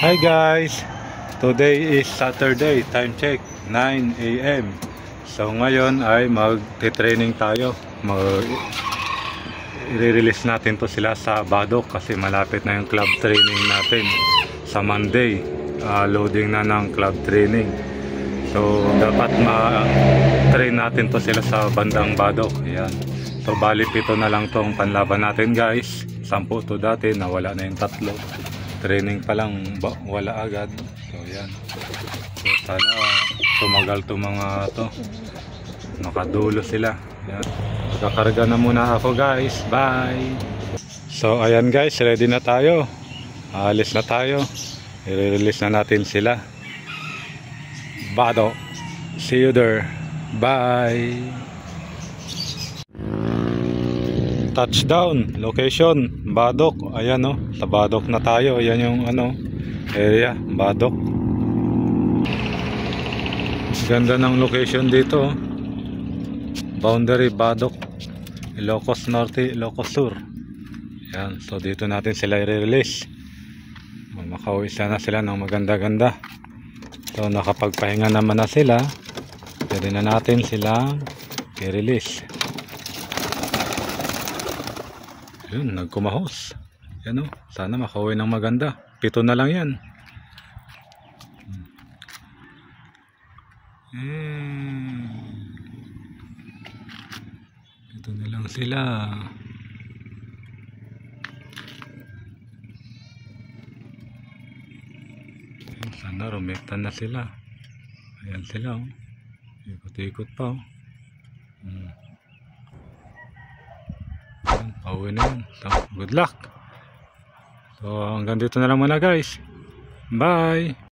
Hi guys! Today is Saturday, time check 9 AM. So ngayon ay mag-training tayo. I-release natin to sila sa Badok kasi malapit na yung club training natin sa Monday. Loading na ng club training. So dapat ma-train natin to sila sa bandang Badok. Ayan. So bali 7 na lang tong panlaban natin guys. 10 to dati, nawala na yung 3. Training pa lang wala agad. So yan. So sana tumagal to mga to. Nakadulo sila. Yan. Magkakarga na muna ako guys. Bye. So ayan guys, ready na tayo. Alis na tayo. I-release na natin sila. Bado. See you there. Bye. Touchdown location Badok. Ayan oh, sa Badok na tayo. Ayan yung area Badok. Ganda ng location dito. Boundary Badok, Ilocos Norte, Ilocos Sur. Ayan, so dito natin sila i-release. Makauwi na sila ng maganda-ganda. So nakapagpahinga naman na sila. Pwede na natin sila i-release. Yun, nagkumahos. Yan o, sana makauwi ng maganda. 7 na lang yan. Ito na lang sila. Sana rumektan na sila. Ayan sila o. Ikot-ikot pa o. Pauwi na yun. So, good luck. So hanggang dito na lang muna guys. Bye.